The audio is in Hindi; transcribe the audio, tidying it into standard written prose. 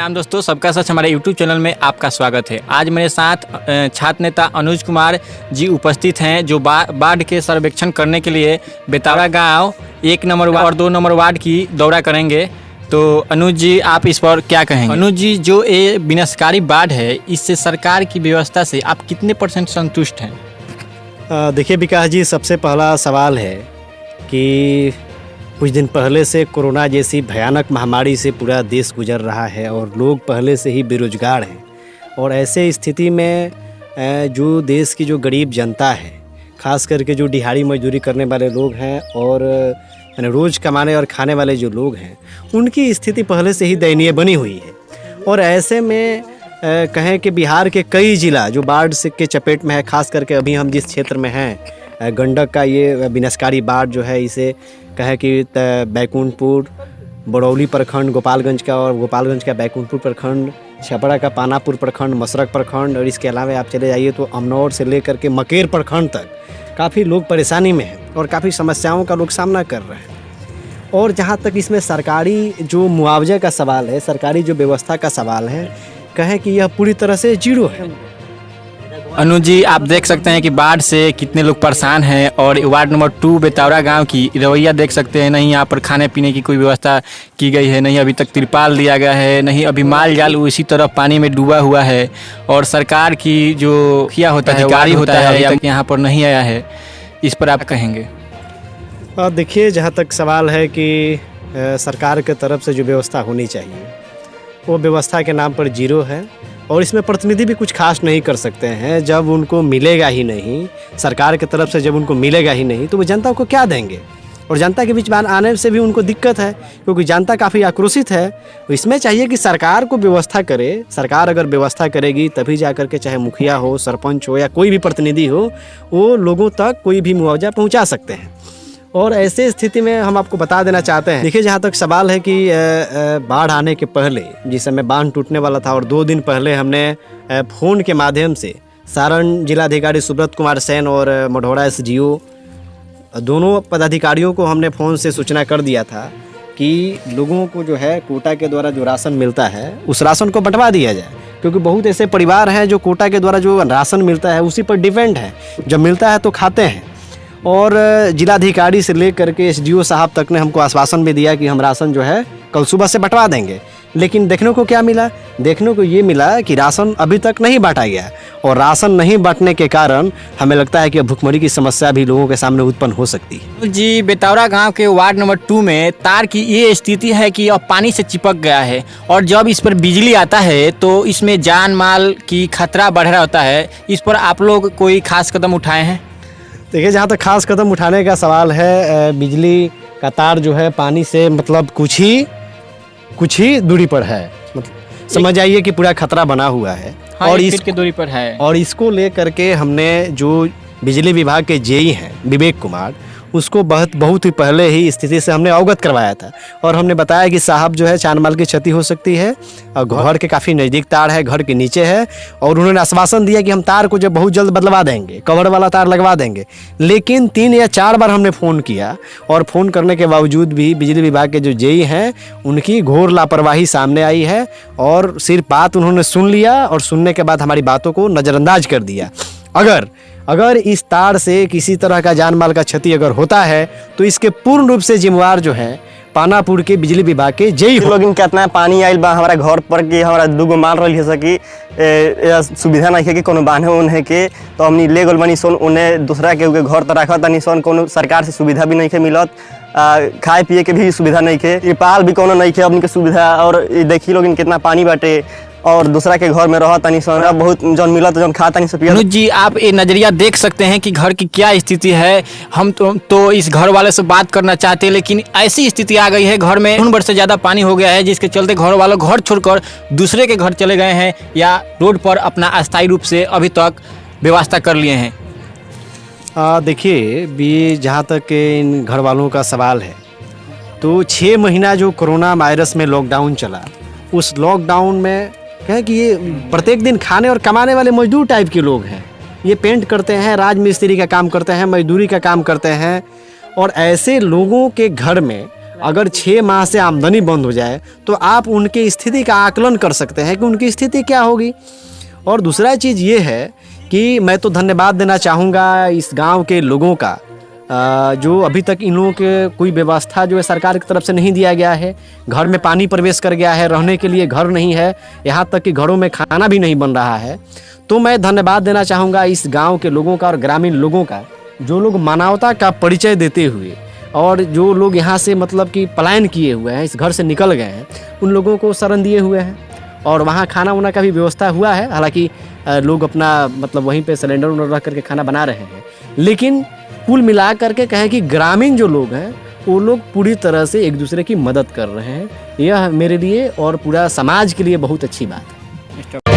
राम दोस्तों, सबका सच हमारे YouTube चैनल में आपका स्वागत है। आज मेरे साथ छात्र नेता अनुज कुमार जी उपस्थित हैं, जो बाढ़ के सर्वेक्षण करने के लिए बेताड़ा गांव 1 नंबर और 2 नंबर वार्ड की दौरा करेंगे। तो अनुज जी, आप इस पर क्या कहेंगे? अनुज जी, जो ये विनाशकारी बाढ़ है, इससे सरकार की व्यवस्था से आप कितने % संतुष्ट हैं? देखिए विकास जी, सबसे पहला सवाल है कि कुछ दिन पहले से कोरोना जैसी भयानक महामारी से पूरा देश गुजर रहा है और लोग पहले से ही बेरोजगार हैं। और ऐसे स्थिति में जो देश की जो गरीब जनता है, ख़ास करके जो दिहाड़ी मजदूरी करने वाले लोग हैं और रोज़ कमाने और खाने वाले जो लोग हैं, उनकी स्थिति पहले से ही दयनीय बनी हुई है। और ऐसे में कहें कि बिहार के कई ज़िला जो बाढ़ से के चपेट में है, ख़ास करके अभी हम जिस क्षेत्र में हैं, गंडक का ये विनाशकारी बाढ़ जो है, इसे कहें कि बैकुंठपुर, बरौली प्रखंड गोपालगंज का, और गोपालगंज का बैकुंठपुर प्रखंड, छपरा का पानापुर प्रखंड, मसरक प्रखंड, और इसके अलावा आप चले जाइए तो अमनौर से लेकर के मकेर प्रखंड तक काफ़ी लोग परेशानी में हैं और काफ़ी समस्याओं का लोग सामना कर रहे हैं। और जहाँ तक इसमें सरकारी जो मुआवजे का सवाल है, सरकारी जो व्यवस्था का सवाल है, कहें कि यह पूरी तरह से जीरो है। अनुज जी, आप देख सकते हैं कि बाढ़ से कितने लोग परेशान हैं। और वार्ड नंबर 2 बेताड़ा गांव की रवैया देख सकते हैं। नहीं यहाँ पर खाने पीने की कोई व्यवस्था की गई है, नहीं अभी तक तिरपाल दिया गया है, नहीं अभी माल जाल उसी तरफ पानी में डूबा हुआ है। और सरकार की जो मुखिया होता है, अधिकारी होता है, अभी तक यहाँ पर नहीं आया है। इस पर आप कहेंगे? देखिए, जहाँ तक सवाल है कि सरकार के तरफ से जो व्यवस्था होनी चाहिए, वो व्यवस्था के नाम पर जीरो है। और इसमें प्रतिनिधि भी कुछ खास नहीं कर सकते हैं। जब उनको मिलेगा ही नहीं, सरकार की तरफ से जब उनको मिलेगा ही नहीं, तो वो जनता को क्या देंगे? और जनता के बीच में आने से भी उनको दिक्कत है, क्योंकि जनता काफ़ी आक्रोशित है। तो इसमें चाहिए कि सरकार को व्यवस्था करे। सरकार अगर व्यवस्था करेगी तभी जा कर के, चाहे मुखिया हो, सरपंच हो या कोई भी प्रतिनिधि हो, वो लोगों तक कोई भी मुआवजा पहुँचा सकते हैं। और ऐसे स्थिति में हम आपको बता देना चाहते हैं, देखिए, जहाँ तक सवाल है कि बाढ़ आने के पहले, जिस समय बांध टूटने वाला था, और 2 दिन पहले हमने फ़ोन के माध्यम से सारण जिलाधिकारी सुब्रत कुमार सेन और मढ़ौरा SGO दोनों पदाधिकारियों को हमने फ़ोन से सूचना कर दिया था कि लोगों को जो है कोटा के द्वारा जो राशन मिलता है, उस राशन को बंटवा दिया जाए। क्योंकि बहुत ऐसे परिवार हैं जो कोटा के द्वारा जो राशन मिलता है उसी पर डिपेंड है। जब मिलता है तो खाते हैं। और जिलाधिकारी से लेकर के SDO साहब तक ने हमको आश्वासन भी दिया कि हम राशन जो है कल सुबह से बंटवा देंगे। लेकिन देखने को क्या मिला? देखने को ये मिला कि राशन अभी तक नहीं बांटा गया। और राशन नहीं बांटने के कारण हमें लगता है कि भुखमरी की समस्या भी लोगों के सामने उत्पन्न हो सकती है। जी, बेताड़ा गांव के वार्ड नंबर 2 में तार की ये स्थिति है कि अब पानी से चिपक गया है। और जब इस पर बिजली आता है तो इसमें जान माल की खतरा बढ़ रहा होता है। इस पर आप लोग कोई खास कदम उठाए हैं? देखिए, जहाँ तक खास कदम उठाने का सवाल है, बिजली का तार जो है पानी से मतलब कुछ ही दूरी पर है। मतलब समझ आइए कि पूरा खतरा बना हुआ है। हाँ, और इस दूरी पर है। और इसको लेकर के हमने जो बिजली विभाग के JE हैं विवेक कुमार, उसको बहुत ही पहले ही स्थिति से हमने अवगत करवाया था। और हमने बताया कि साहब जो है जान माल की क्षति हो सकती है, और घर के काफ़ी नज़दीक तार है, घर के नीचे है। और उन्होंने आश्वासन दिया कि हम तार को जब बहुत जल्द बदलवा देंगे, कवर वाला तार लगवा देंगे। लेकिन 3 या 4 बार हमने फ़ोन किया, और फ़ोन करने के बावजूद भी बिजली विभाग के जो JE हैं, उनकी घोर लापरवाही सामने आई है। और सिर्फ बात उन्होंने सुन लिया, और सुनने के बाद हमारी बातों को नज़रअंदाज कर दिया। अगर इस तार से किसी तरह का जान माल का क्षति अगर होता है, तो इसके पूर्ण रूप से जिम्मेवार जो है पानापुर के बिजली विभाग के JE लोग कितना पानी आयल बा हमारा घर पर कि हमारा 2 माल रही है सकी सुविधा नहीं है कि कोनो बांधे उन्हें के, तो हमनी ले गल बनी सोन उन्हें दूसरा के घर तो रखा तनी सोन, कोनो सरकार से सुविधा भी नहीं है मिलत। खाए पिए के भी सुविधा नहीं है, तिरपाल भी कोनो नहीं है अपनी के सुविधा। और देखी लोग कितना पानी बाटे, और दूसरा के घर में रह तनी सन, अब बहुत जन मिलत जन खा तनी सब। अनुज जी, आप ये नज़रिया देख सकते हैं कि घर की क्या स्थिति है। हम तो इस घर वाले से बात करना चाहते हैं, लेकिन ऐसी स्थिति आ गई है, घर में 2 वर्ष से ज़्यादा पानी हो गया है, जिसके चलते घर वालों घर छोड़कर दूसरे के घर चले गए हैं या रोड पर अपना अस्थायी रूप से अभी तक व्यवस्था कर लिए हैं। देखिए भी, जहाँ तक इन घर वालों का सवाल है, तो 6 महीना जो कोरोना वायरस में लॉकडाउन चला, उस लॉकडाउन में कहें कि ये प्रत्येक दिन खाने और कमाने वाले मजदूर टाइप के लोग हैं। ये पेंट करते हैं, राज मिस्त्री का काम करते हैं, मजदूरी का काम करते हैं। और ऐसे लोगों के घर में अगर 6 माह से आमदनी बंद हो जाए तो आप उनकी स्थिति का आकलन कर सकते हैं कि उनकी स्थिति क्या होगी। और दूसरा चीज़ ये है कि मैं तो धन्यवाद देना चाहूँगा इस गांव के लोगों का, जो अभी तक इन लोगों के कोई व्यवस्था जो है सरकार की तरफ से नहीं दिया गया है। घर में पानी प्रवेश कर गया है, रहने के लिए घर नहीं है, यहाँ तक कि घरों में खाना भी नहीं बन रहा है। तो मैं धन्यवाद देना चाहूँगा इस गांव के लोगों का और ग्रामीण लोगों का, जो लोग मानवता का परिचय देते हुए और जो लोग यहाँ से मतलब कि पलायन किए हुए हैं, इस घर से निकल गए हैं, उन लोगों को शरण दिए हुए हैं। और वहाँ खाना वाना का भी व्यवस्था हुआ है, हालांकि लोग अपना मतलब वहीं पे सिलेंडर रख करके खाना बना रहे हैं। लेकिन कुल मिला करके कहें कि ग्रामीण जो लोग हैं वो लोग पूरी तरह से एक दूसरे की मदद कर रहे हैं। यह मेरे लिए और पूरा समाज के लिए बहुत अच्छी बात है।